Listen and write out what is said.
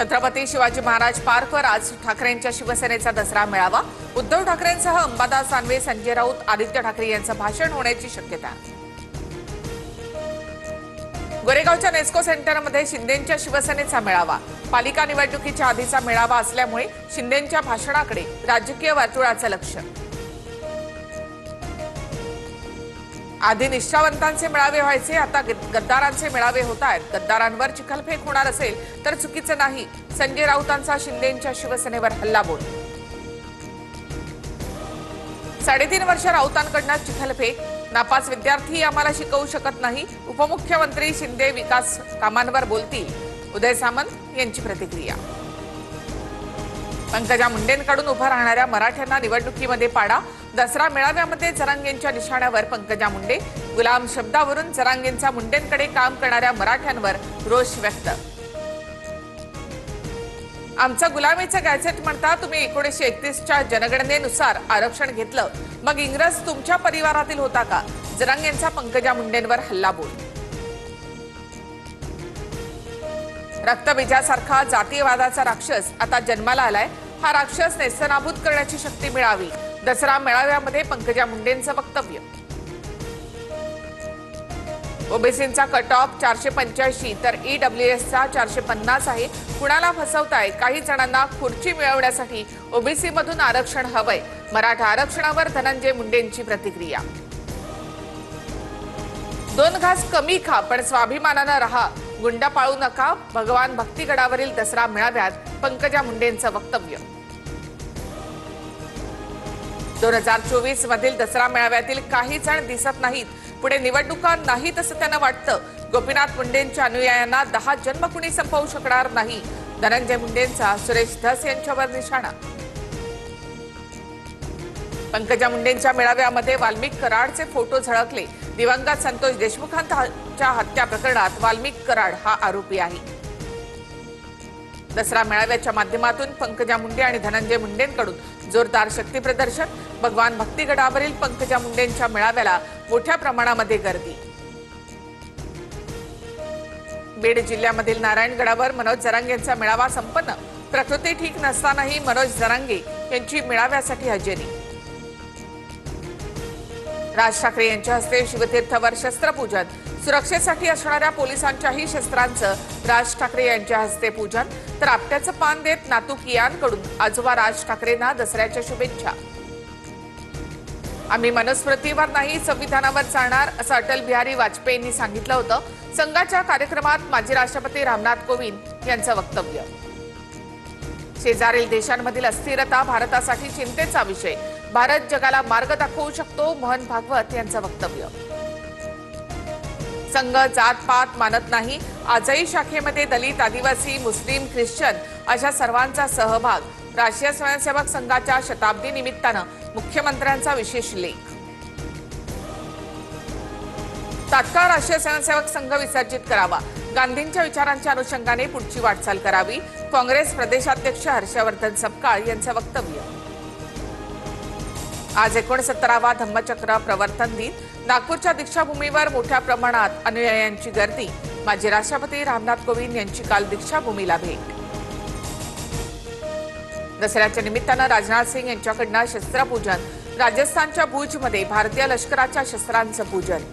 छत्रपती शिवाजी महाराज पार्कवर आज ठाकरेंच्या शिवसेनेचा दसरा मेळावा। उद्धव ठाकरेंसह अंबादास दानवे, संजय राऊत, आदित्य ठाकरे यांचं भाषण होण्याची शक्यता। गोरेगावच्या नेस्को सेंटरमध्ये शिंदेंच्या शिवसेनेचा मेळावा। पालिका निवडणुकीच्या आधीचा मेळावा असल्यामुळे शिंदेंच्या भाषणाकडे राजकीय वर्तुळाचं लक्ष। आधी निष्ठावंतांचे मेळावे व्हायचे, आता गद्दारांचे मेळावे होत आहेत। गद्दारांवर चिखलफेक होणार असेल तर चुकीचं नाही। संजय राऊतांचा शिंदेंच्या शिवसेनेवर हल्लाबोल। 3.5 वर्ष राऊतांकडून चिखलफेक। नापास विद्यार्थी आम्हाला शिकवू शकत नाही। उपमुख्यमंत्री शिंदे विकास कामांवर बोलतील। उदय सामंत यांची प्रतिक्रिया। पंकजा मुंडेंकडून उभा राहणाऱ्या मराठ्यांना निवडणुकीमध्ये पाडा। दसरा मेळाव्यामध्ये जरांगेंच्या निशाण्यावर पंकजा मुंडे। गुलाम शब्दावरून जरांगेंचा मुंडेंकडे काम करणाऱ्या मराठ्यांवर रोष व्यक्त। आमचं गुलामीचं गॅझेट म्हणता तुम्ही 1931च्या जनगणनेनुसार आरक्षण घेतलं, मग इंग्रज तुमच्या परिवारातील होता का? जरांगेंचा पंकजा मुंडेंवर हल्लाबोल। रक्तबीजासारखा जातीयवादाचा राक्षस आता जन्माला आलाय। हा राक्षस नेस्तनाबूत करण्याची शक्ती मिळावी। दसरा मेळाव्यामध्ये पंकजा मुंडेंचं वक्तव्य। ओबीसींचा कट ऑफ 485 तर ईडब्ल्यूएसचा 450 आहे। कुणाला फसवताय? काही जणांना खुर्ची मिळवण्यासाठी ओबीसी मधून आरक्षण हवंय। मराठा आरक्षणावर धनंजय मुंडेंची प्रतिक्रिया। 2 घास कमी खा पण स्वाभिमानानं राहा, गुंडा पाळू नका। भगवान भक्तीगडावरील दसरा मेळाव्यात पंकजा मुंडेंचं वक्तव्य। 2024 मधील दसरा मेळाव्यातील काही जण दिसत नाहीत, पुढे निवडणुका नाहीत असं त्यांना वाटतं। गोपीनाथ मुंडेंच्या अनुयायांना 10 जन्म कुणी संपवू शकणार नाही। धनंजय मुंडेंचा सुरेश धस यांच्यावर निशाणा। पंकजा मुंडेंच्या मेळाव्यामध्ये वाल्मिक कराडचे फोटो झळकले। दिवंगत संतोष देशमुखांच्या हत्या प्रकरणात वाल्मिक कराड हा आरोपी आहे। दसरा मेळाव्याच्या माध्यमातून पंकजा मुंडे आणि धनंजय मुंडेंकडून जोरदार शक्ती प्रदर्शन। भगवान भक्तीगडावरील पंकजा मुंडेंच्या मेळाव्याला मोठ्या प्रमाणामध्ये गर्दी। बीड जिल्ह्यामधील नारायणगडावर मनोज जरांगेंचा मेळावा संपन्न। प्रकृती ठीक नसतानाही मनोज जरांगे यांची मेळाव्यासाठी हजेरी। राज ठाकरे यांच्या हस्ते शिवतीर्थवर शस्त्रपूजन। सुरक्षेसाठी असणाऱ्या पोलिसांच्याही शस्त्रांचं राज ठाकरे यांच्या हस्ते पूजन। तर आपट्याचं पान देत नातू कियानकडून आजोबा राज ठाकरेंना दसऱ्याच्या शुभेच्छा। आम्ही मनुस्मृतीवर नाही संविधानावर चालणार असं अटल बिहारी वाजपेयींनी सांगितलं होतं। संघाच्या कार्यक्रमात माजी राष्ट्रपती रामनाथ कोविंद यांचं वक्तव्य। शेजारील देशांमधील अस्थिरता भारतासाठी चिंतेचा विषय। भारत जगाला मार्ग दाखवू शकतो, मोहन भागवत यांचं वक्तव्य। संघ जात-पात मानत नाही। आजही शाखेमध्ये दलित, आदिवासी, मुस्लिम, ख्रिश्चन अशा सर्वांचा सहभाग। राष्ट्रीय स्वयंसेवक संघाच्या शताब्दी निमित्तानं मुख्यमंत्र्यांचा विशेष लेख। तात्काळ राष्ट्रीय स्वयंसेवक संघ विसर्जित करावा। गांधींच्या विचारांच्या अनुषंगाने पुढची वाटचाल करावी। काँग्रेस प्रदेशाध्यक्ष हर्षवर्धन सपकाळ यांचं वक्तव्य। आज 69वा धम्मचक्र प्रवर्तन दिन। नागपूरच्या दीक्षाभूमीवर मोठ्या प्रमाणात अनुयायांची गर्दी। माजी राष्ट्रपती रामनाथ कोविंद यांची काल दीक्षाभूमीला भेट। दसऱ्याच्या निमित्तानं राजनाथ सिंग यांच्याकडून शस्त्रपूजन। राजस्थानच्या भुजमध्ये भारतीय लष्कराच्या शस्त्रांचं पूजन।